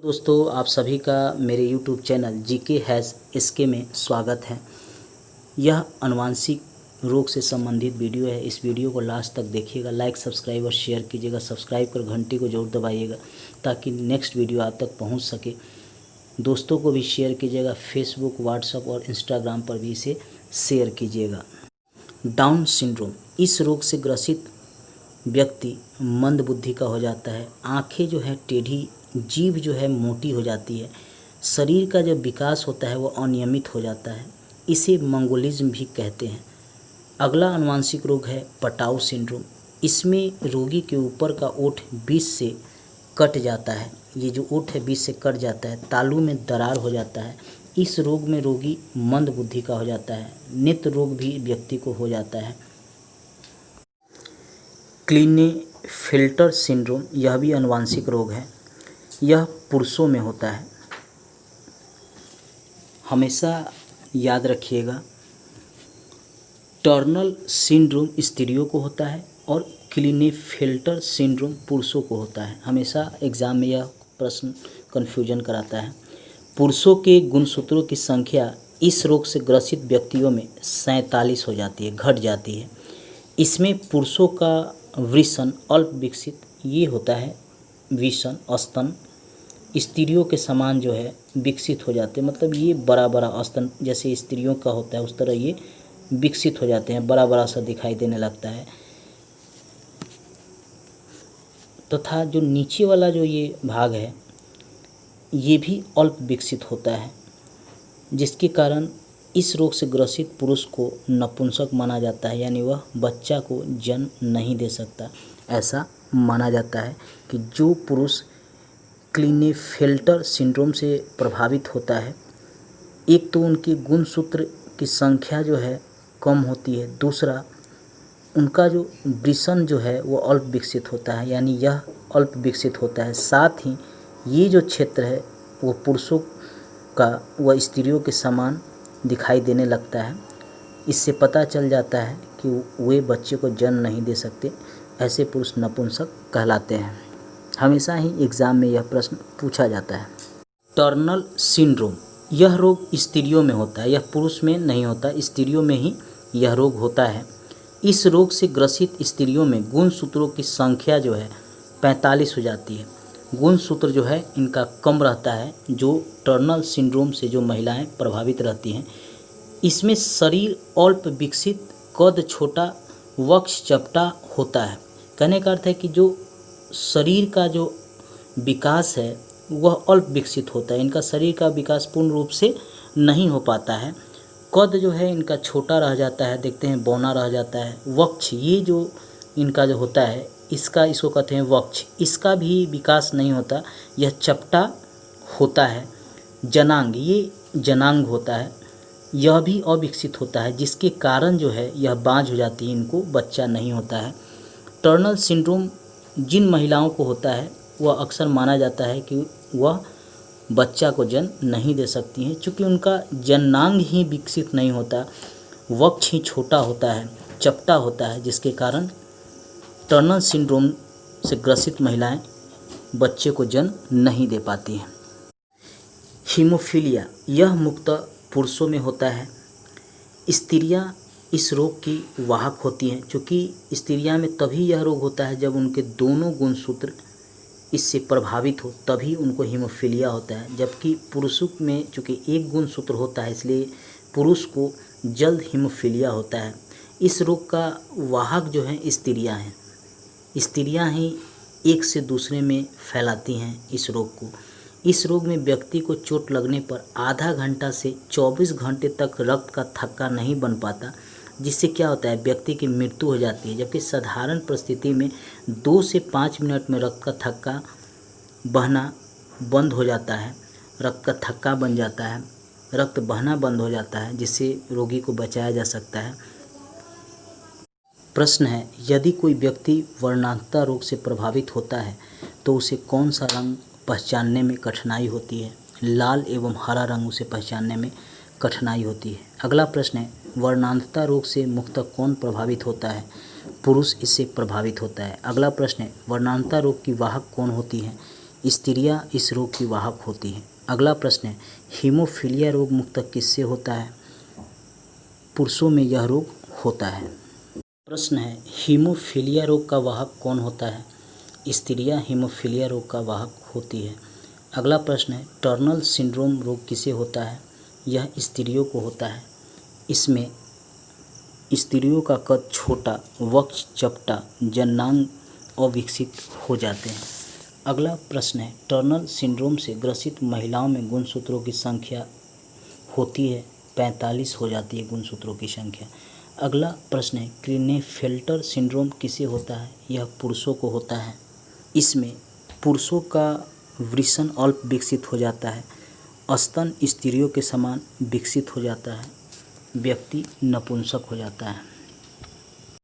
दोस्तों, आप सभी का मेरे YouTube channel GK has SK में स्वागत है। यह अनुवांशिक रोग से संबंधित वीडियो है। इस वीडियो को लास्ट तक देखिएगा, लाइक सब्सक्राइब और शेयर कीजिएगा। सब्सक्राइब कर घंटी को जरूर दबाइएगा ताकि नेक्स्ट वीडियो आप तक पहुंच सके। दोस्तों को भी शेयर कीजिएगा, फेसबुक, व्हाट्सएप और इंस्टाग्राम पर भी इसे शेयर कीजिएगा। डाउन सिंड्रोम, इस रोग से ग्रसित व्यक्ति मंद बुद्धि का हो जाता है। आँखें जो है टेढ़ी, जीभ जो है मोटी हो जाती है। शरीर का जो विकास होता है वो अनियमित हो जाता है। इसे मंगोलिज्म भी कहते हैं। अगला आनुवंशिक रोग है पटाउ सिंड्रोम। इसमें रोगी के ऊपर का ओठ बीच से कट जाता है। ये जो ओठ है बीच से कट जाता है, तालू में दरार हो जाता है। इस रोग में रोगी मंद बुद्धि का हो जाता है। नेत्र रोग भी व्यक्ति को हो जाता है। क्लीनेफेल्टर सिंड्रोम, यह भी आनुवंशिक रोग है। यह पुरुषों में होता है। हमेशा याद रखिएगा, टर्नल सिंड्रोम स्त्रियों को होता है और क्लीनेफेल्टर सिंड्रोम पुरुषों को होता है। हमेशा एग्जाम में यह प्रश्न कन्फ्यूजन कराता है। पुरुषों के गुणसूत्रों की संख्या इस रोग से ग्रसित व्यक्तियों में 47 हो जाती है, घट जाती है। इसमें पुरुषों का वृषण अल्प विकसित ये होता है, वृषण स्तन स्त्रियों के समान जो है विकसित हो जाते हैं। मतलब ये बड़ा बड़ा स्तन जैसे स्त्रियों का होता है उस तरह ये विकसित हो जाते हैं, बड़ा बड़ा सा दिखाई देने लगता है। तथा जो नीचे वाला जो ये भाग है ये भी अल्प विकसित होता है, जिसके कारण इस रोग से ग्रसित पुरुष को नपुंसक माना जाता है, यानी वह बच्चा को जन्म नहीं दे सकता। ऐसा माना जाता है कि जो पुरुष क्लीनेफेल्टर सिंड्रोम से प्रभावित होता है, एक तो उनकी गुणसूत्र की संख्या जो है कम होती है, दूसरा उनका जो वृषण जो है वो अल्प विकसित होता है, यानी यह अल्प विकसित होता है। साथ ही ये जो क्षेत्र है वो पुरुषों का व स्त्रियों के समान दिखाई देने लगता है। इससे पता चल जाता है कि वे बच्चे को जन्म नहीं दे सकते। ऐसे पुरुष नपुंसक कहलाते हैं। हमेशा ही एग्ज़ाम में यह प्रश्न पूछा जाता है। टर्नल सिंड्रोम, यह रोग स्त्रियों में होता है, यह पुरुष में नहीं होता, स्त्रियों में ही यह रोग होता है। इस रोग से ग्रसित स्त्रियों में गुणसूत्रों की संख्या जो है 45 हो जाती है। गुणसूत्र जो है इनका कम रहता है। जो टर्नल सिंड्रोम से जो महिलाएं प्रभावित रहती हैं, इसमें शरीर अल्प विकसित, कद छोटा, वक्ष चपटा होता है। कहने का अर्थ है कि जो शरीर का जो विकास है वह अल्प विकसित होता है। इनका शरीर का विकास पूर्ण रूप से नहीं हो पाता है। कद जो है इनका छोटा रह जाता है, देखते हैं बौना रह जाता है। वक्ष, ये जो इनका जो होता है इसको कहते हैं वक्ष, इसका भी विकास नहीं होता, यह चपटा होता है। जनांग, ये जनांग होता है, यह भी अविकसित होता है, जिसके कारण जो है यह बांझ हो जाती है, इनको बच्चा नहीं होता है। टर्नल सिंड्रोम जिन महिलाओं को होता है वह अक्सर माना जाता है कि वह बच्चा को जन्म नहीं दे सकती हैं, क्योंकि उनका जनांग ही विकसित नहीं होता, वक्ष ही छोटा होता है, चपटा होता है, जिसके कारण टर्नल सिंड्रोम से ग्रसित महिलाएं बच्चे को जन्म नहीं दे पाती हैं। हीमोफीलिया, यह मुख्यतः पुरुषों में होता है। स्त्रियां इस रोग की वाहक होती हैं, क्योंकि स्त्रियां में तभी यह रोग होता है जब उनके दोनों गुणसूत्र इससे प्रभावित हो, तभी उनको हीमोफीलिया होता है। जबकि पुरुषों में चूँकि एक गुणसूत्र होता है, इसलिए पुरुष को जल्द हीमोफीलिया होता है। इस रोग का वाहक जो है स्त्रियां हैं। स्त्रियां ही एक से दूसरे में फैलाती हैं इस रोग को। इस रोग में व्यक्ति को चोट लगने पर आधा घंटा से 24 घंटे तक रक्त का थक्का नहीं बन पाता, जिससे क्या होता है व्यक्ति की मृत्यु हो जाती है। जबकि साधारण परिस्थिति में 2 से 5 मिनट में रक्त का थक्का बहना बंद हो जाता है, रक्त का थक्का बन जाता है, रक्त बहना बंद हो जाता है, जिससे रोगी को बचाया जा सकता है। प्रश्न है, यदि कोई व्यक्ति वर्णांतता रोग से प्रभावित होता है तो उसे कौन सा रंग पहचानने में कठिनाई होती है? लाल एवं हरा रंग उसे पहचानने में कठिनाई होती है। अगला प्रश्न है, वर्णांतता रोग से मुख्यतः कौन प्रभावित होता है? पुरुष इससे प्रभावित होता है। अगला प्रश्न है, वर्णांतता रोग की वाहक कौन होती है? स्त्रियां इस रोग की वाहक होती हैं। अगला प्रश्न है, हीमोफीलिया रोग मुख्यतः किससे होता है? पुरुषों में यह रोग होता है। प्रश्न है, हीमोफीलिया रोग का वाहक कौन होता है? स्त्रियां हीमोफीलिया रोग का वाहक होती है। अगला प्रश्न है, टर्नर सिंड्रोम रोग किसे होता है? यह स्त्रियों को होता है। इसमें स्त्रियों का कद छोटा, वक्ष चपटा, जननांग अविकसित हो जाते हैं। अगला प्रश्न है, टर्नर सिंड्रोम से ग्रसित महिलाओं में गुणसूत्रों की संख्या होती है 45 हो जाती है गुणसूत्रों की संख्या। अगला प्रश्न है, क्लीनेफेल्टर सिंड्रोम किसे होता है? यह पुरुषों को होता है। इसमें पुरुषों का वृषण अल्प विकसित हो जाता है, स्तन स्त्रियों के समान विकसित हो जाता है, व्यक्ति नपुंसक हो जाता है।